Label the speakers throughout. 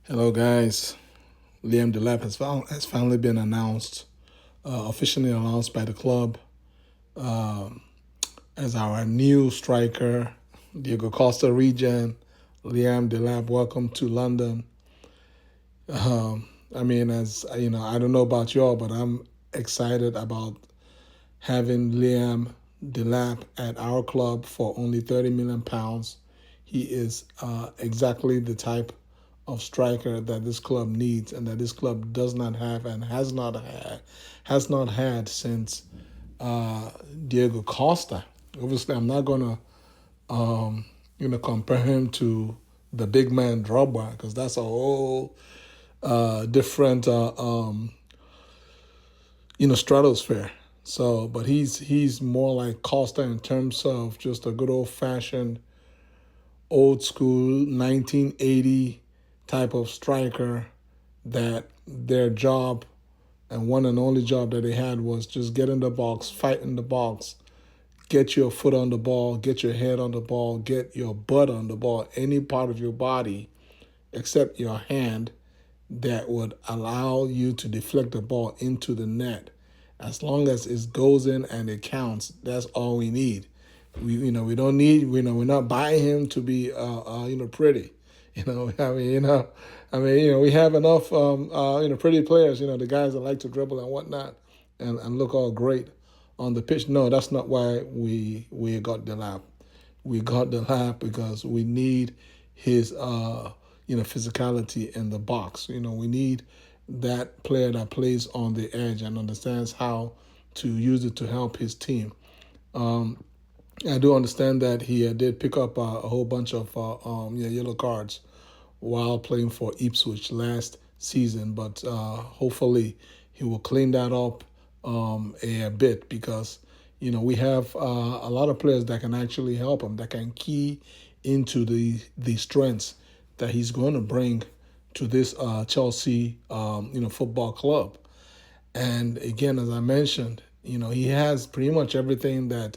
Speaker 1: Hello, guys. Delap has finally been announced, officially announced by the club as our new striker, Diego Costa Regen. Delap, welcome to London. As you know, I don't know about y'all, but I'm excited about having Delap at our club for only £30 million. He is exactly the type of striker that this club needs and that this club does not have and has not had since Diego Costa. Obviously, I'm not gonna compare him to the big man Drogba because that's a whole different stratosphere. So, but he's more like Costa in terms of just a good old fashioned, old school 1980 type of striker that their job and one and only job that they had was just get in the box, fight in the box, get your foot on the ball, get your head on the ball, get your butt on the ball, any part of your body except your hand that would allow you to deflect the ball into the net. As long as it goes in and it counts, that's all we need. We don't need we're not buying him to be pretty. We have enough pretty players. The guys that like to dribble and whatnot, and look all great on the pitch. No, that's not why we got Delap. We got Delap because we need his physicality in the box. We need that player that plays on the edge and understands how to use it to help his team. I do understand that he did pick up a whole bunch of yellow cards while playing for Ipswich last season, but hopefully he will clean that up a bit because we have a lot of players that can actually help him, that can key into the strengths that he's going to bring to this Chelsea football club. And again, as I mentioned, he has pretty much everything that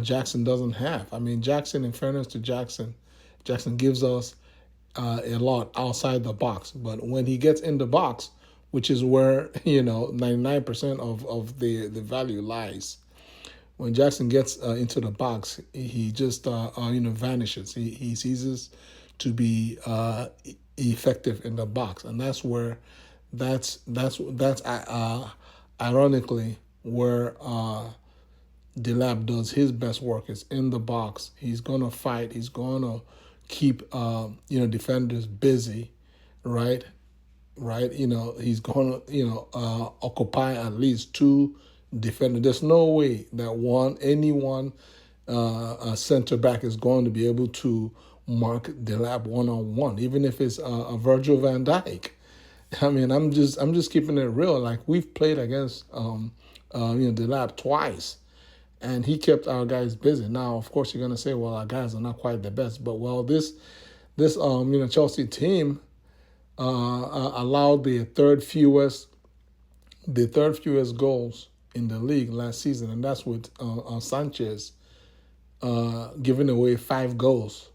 Speaker 1: Jackson doesn't have. I mean, Jackson, in fairness to Jackson gives us a lot outside the box. But when he gets in the box, which is where 99% of the value lies, when Jackson gets into the box, he just vanishes. He ceases to be effective in the box, and that's ironically where Delap does his best work is in the box. He's gonna fight. He's gonna keep defenders busy, right? Right. He's gonna occupy at least two defenders. There's no way that anyone center back is going to be able to mark Delap 1-on-1, even if it's a Virgil van Dijk. I mean, I'm just keeping it real. Like we've played against Delap twice, and he kept our guys busy. Now, of course, you're gonna say, well, our guys are not quite the best, but this Chelsea team allowed the third fewest goals in the league last season, and that's with Sanchez giving away 5 goals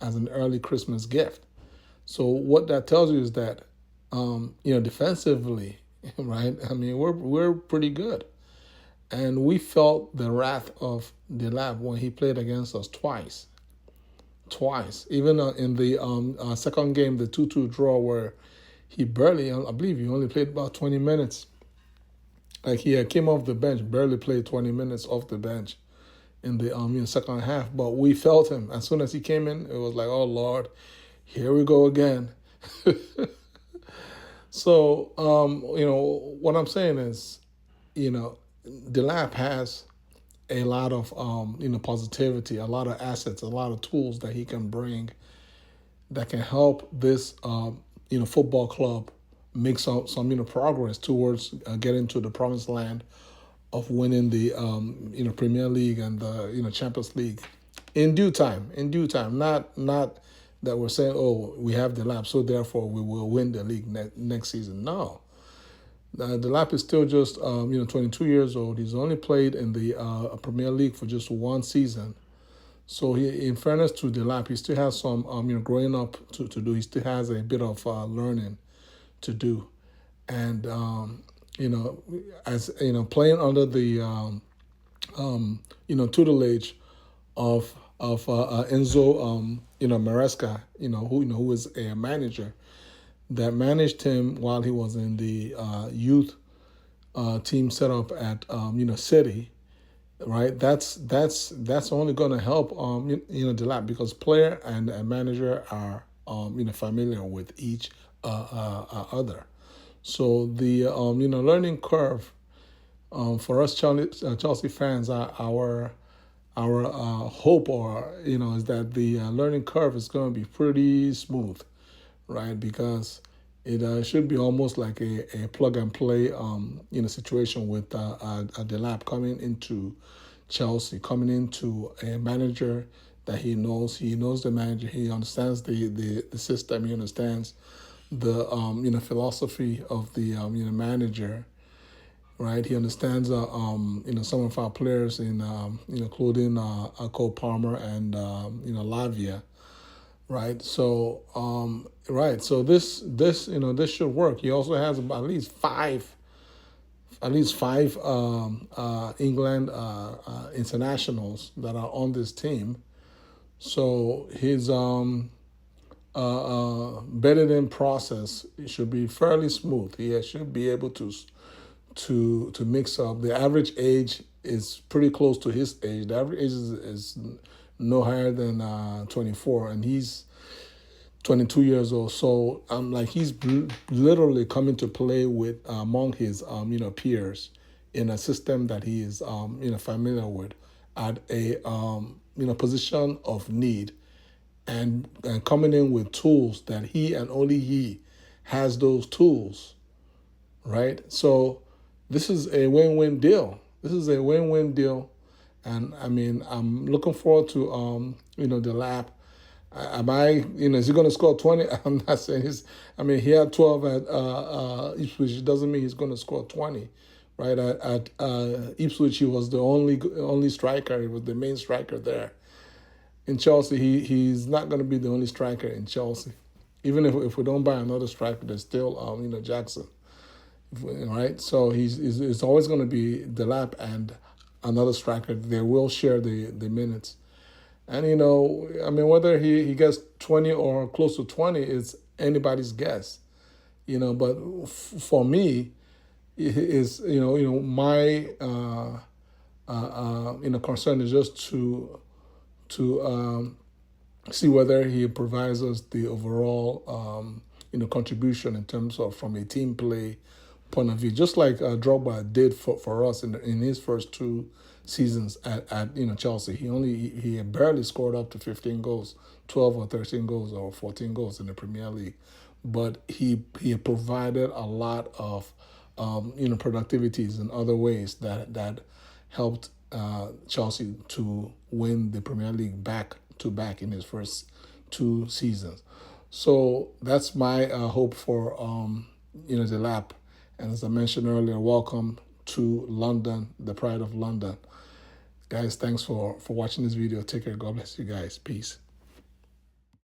Speaker 1: as an early Christmas gift. So what that tells you is that defensively, right? I mean, we're pretty good. And we felt the wrath of Delap when he played against us twice. Twice. Even in the second game, the 2-2 draw, where he barely, I believe he only played about 20 minutes. Like he came off the bench, barely played 20 minutes off the bench in the second half. But we felt him. As soon as he came in, it was like, oh, Lord, here we go again. So, what I'm saying is, Delap has a lot of positivity, a lot of assets, a lot of tools that he can bring that can help this football club make some progress towards getting to the promised land of winning the Premier League and the Champions League in due time. In due time, not that we're saying, oh, we have Delap, so therefore we will win the league next season. No. Delap is still just 22 years old. He's only played in the Premier League for just one season. So he, in fairness to Delap, he still has some growing up to do. He still has a bit of learning to do, and as playing under the tutelage of Enzo Maresca, who is a manager that managed him while he was in the youth team set up at City, right? That's only going to help Delap, because player and manager are familiar with each other. So the learning curve for us Chelsea fans, our hope, or is that the learning curve is going to be pretty smooth, right? Because it should be almost like a plug and play situation with Delap coming into Chelsea, coming into a manager that he knows. He knows the manager. He understands the system. He understands the philosophy of the manager, right? He understands some of our players in including Cole Palmer and Lavia, right? So so this should work. He also has at least five England internationals that are on this team. So his bedded in process should be fairly smooth. He should be able to mix up. The average age is pretty close to his age. The average age is no higher than 24, and he's 22 years old. So he's literally coming to play with among his peers in a system that he is familiar with at a position of need, and coming in with tools that he and only he has those tools, right? So this is a win-win deal. This is a win-win deal, and I'm looking forward to Delap. Am I, is he going to score 20? I'm not saying he's. He had 12 at Ipswich. It doesn't mean he's going to score 20, right? At Ipswich, he was the only striker. He was the main striker there. In Chelsea, he's not going to be the only striker in Chelsea. Even if we don't buy another striker, there's still Jackson, right? So it's always going to be Delap and another striker. They will share the minutes. And, whether he gets 20 or close to 20 is anybody's guess, but for me, is, my, concern is just to see whether he provides us the overall, contribution in terms of from a team play point of view, just like Drogba did for us in his first two seasons at Chelsea. He barely scored up to 15 goals, 12 or 13 goals or 14 goals in the Premier League, but he provided a lot of productivities in other ways that helped Chelsea to win the Premier League back to back in his first two seasons. So that's my hope for Delap. And as I mentioned earlier, welcome to London, the pride of London. Guys, thanks for watching this video. Take care. God bless you guys. Peace.